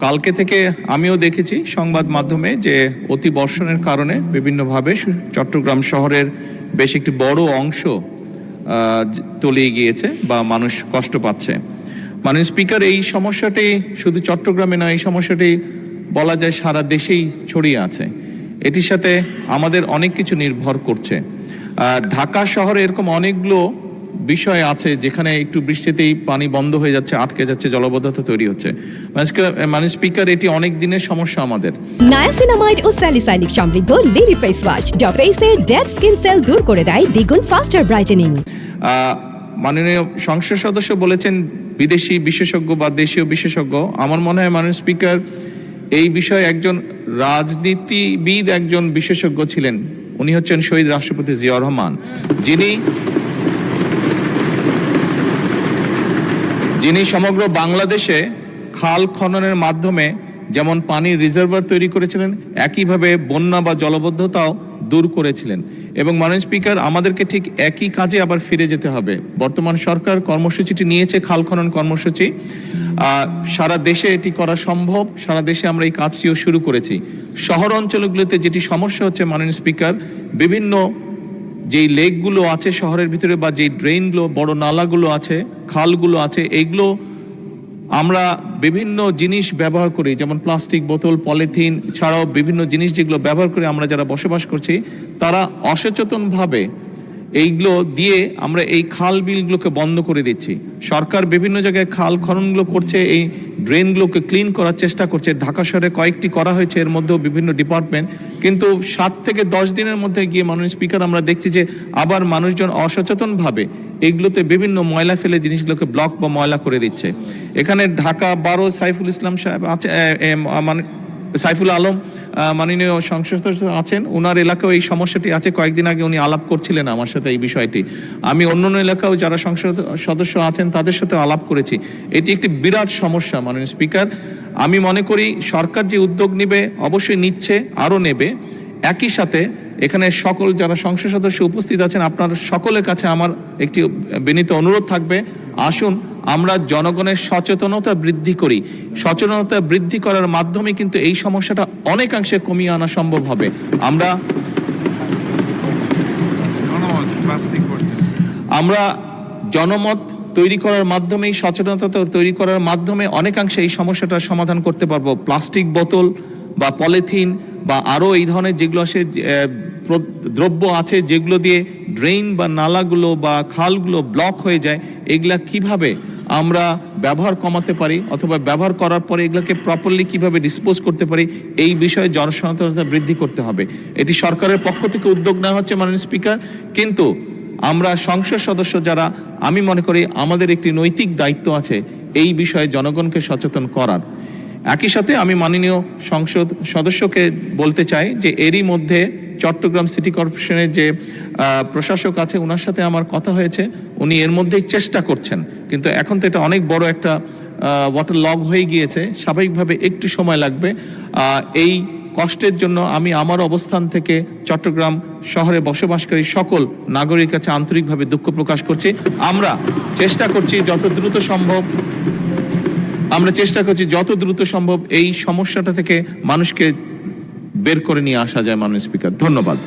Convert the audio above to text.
কালকে থেকে আমিও দেখেছি সংবাদ মাধ্যমে যে অতি বর্ষণের কারণে বিভিন্নভাবে চট্টগ্রাম শহরের বেশ একটি বড় অংশ তলিয়ে গিয়েছে বা মানুষ কষ্ট পাচ্ছে। মাননীয় স্পিকার, এই সমস্যাটি শুধু চট্টগ্রামে নয়, এই সমস্যাটি বলা যায় সারা দেশেই ছড়িয়ে আছে। এটির সাথে আমাদের অনেক কিছু নির্ভর করছে। ঢাকা শহরে এরকম অনেকগুলো বিষয় আছে যেখানে একটু বৃষ্টিতেই পানি বন্ধ হয়ে যাচ্ছে, আটকে যাচ্ছে, জলবদ্ধতা তৈরি হচ্ছে। মাননীয় স্পিকার, এটি অনেক দিনের সমস্যা আমাদের। নায়াসিনামাইড ও স্যালিসাইলিক সমৃদ্ধ লিলি ফেস ওয়াশ যা ফেসের ডেড স্কিন সেল দূর করে দেয় দ্বিগুণ ফাস্টার ব্রাইটেনিং। মাননীয় সংসদ সদস্য বলেছেন বিদেশি বিশেষজ্ঞ বা দেশীয় বিশেষজ্ঞ। আমার মনে হয় মাননীয় স্পিকার, এই বিষয়ে একজন রাজনীতিবিদ একজন বিশেষজ্ঞ ছিলেন। উনি হচ্ছেন শহীদ রাষ্ট্রপতি জিয়াউর রহমান, যিনি সমগ্র বাংলাদেশে খাল খননের মাধ্যমে যেমন পানির রিজার্ভার তৈরি করেছিলেন, একইভাবে বন্যা বা জলবদ্ধতাও দূর করেছিলেন। এবং মাননীয় স্পিকার, আমাদেরকে ঠিক একই কাজে আবার ফিরে যেতে হবে। বর্তমান সরকার কর্মসূচিটি নিয়েছে, খাল খনন কর্মসূচি। সারা দেশে এটি করা সম্ভব, সারা দেশে আমরা এই কাজটিও শুরু করেছি। শহর অঞ্চলগুলোতে যেটি সমস্যা হচ্ছে মাননীয় স্পিকার, বিভিন্ন যেই লেকগুলো আছে শহরের ভিতরে বা যেই ড্রেনগুলো, বড় নালাগুলো আছে, খালগুলো আছে, এইগুলো আমরা বিভিন্ন জিনিস ব্যবহার করি, যেমন প্লাস্টিক বোতল, পলিথিন ছাড়াও বিভিন্ন জিনিস যেগুলো ব্যবহার করে আমরা যারা বসবাস করছি, তারা অসচেতনভাবে এইগুলো দিয়ে আমরা এই খাল বিলগুলোকে বন্ধ করে দিচ্ছি। সরকার বিভিন্ন জায়গায় খাল খননগুলো করছে, এই ড্রেনগুলোকে ক্লিন করার চেষ্টা করছে। ঢাকা শহরে কয়েকটি করা হয়েছে, এর মধ্যেও বিভিন্ন ডিপার্টমেন্ট, কিন্তু 7 থেকে 10 দিনের মধ্যে গিয়ে মাননীয় স্পিকার আমরা দেখছি যে আবার মানুষজন অসচেতনভাবে এইগুলোতে বিভিন্ন ময়লা ফেলে জিনিসগুলোকে ব্লক বা ময়লা করে দিচ্ছে। এখানে ঢাকা 12 সাইফুল ইসলাম সাহেব আছে, সাইফুল আলম মাননীয় সংসদ সদস্য আছেন, ওনার এলাকাও এই সমস্যাটি আছে। কয়েকদিন আগে উনি আলাপ করছিলেন আমার সাথে এই বিষয়টি। আমি অন্যান্য এলাকাও যারা সংসদ সদস্য আছেন তাদের সাথে আলাপ করেছি। এটি একটি বিরাট সমস্যা মাননীয় স্পিকার। আমি মনে করি সরকার যে উদ্যোগ নেবে অবশ্যই নিচ্ছে, আরও নেবে। একই সাথে এখানে সকল যারা সংসদ সদস্য উপস্থিত আছেন, আপনার সকলের কাছে আমার একটি বিনীত অনুরোধ থাকবে, আসুন আমরা জনগণের সচেতনতা বৃদ্ধি করি। সচেতনতা বৃদ্ধি করার মাধ্যমে কিন্তু এই সমস্যাটা অনেকাংশে কমিয়ে আনা সম্ভব হবে। আমরা জনমত তৈরি করার মাধ্যমে, সচেতনতা তৈরি করার মাধ্যমে অনেকাংশে এই সমস্যাটার সমাধান করতে পারবো। প্লাস্টিক বোতল বা পলিথিন বা আরও এই ধরনের যেগুলো আসে দ্রব্য আছে, যেগুলো দিয়ে ড্রেন বা নালাগুলো বা খালগুলো ব্লক হয়ে যায়, এগুলা কিভাবে আমরা ব্যবহার কমাতে পারি অথবা ব্যবহার করার পরে এগুলোকে প্রপারলি কিভাবে ডিসপোজ করতে পারি, এই বিষয়ে জনসচেতনতা বৃদ্ধি করতে হবে। এটি সরকারের পক্ষ থেকে উদ্যোগ নেওয়া হচ্ছে মাননীয় স্পিকার, কিন্তু আমরা সংসদ সদস্য যারা, আমি মনে করি আমাদের একটি নৈতিক দায়িত্ব আছে এই বিষয়ে জনগণকে সচেতন করার। একই সাথে আমি মাননীয় সংসদ সদস্যকে বলতে চাই যে এরই মধ্যে চট্টগ্রাম সিটি কর্পোরেশনের যে প্রশাসক আছে ওনার সাথে আমার কথা হয়েছে, উনি এর মধ্যেই চেষ্টা করছেন, কিন্তু এখন তো এটা অনেক বড় একটা ওয়াটার লগ হয়ে গিয়েছে, স্বাভাবিকভাবে একটু সময় লাগবে। এই কষ্টের জন্য আমি আমার অবস্থান থেকে চট্টগ্রাম শহরে বসবাসকারী সকল নাগরিকের কাছে আন্তরিকভাবে দুঃখ প্রকাশ করছি। আমরা চেষ্টা করছি যত দ্রুত সম্ভব এই সমস্যাটা থেকে মানুষকে বের করে নিয়ে আসা যায় মাননীয় স্পিকার। ধন্যবাদ।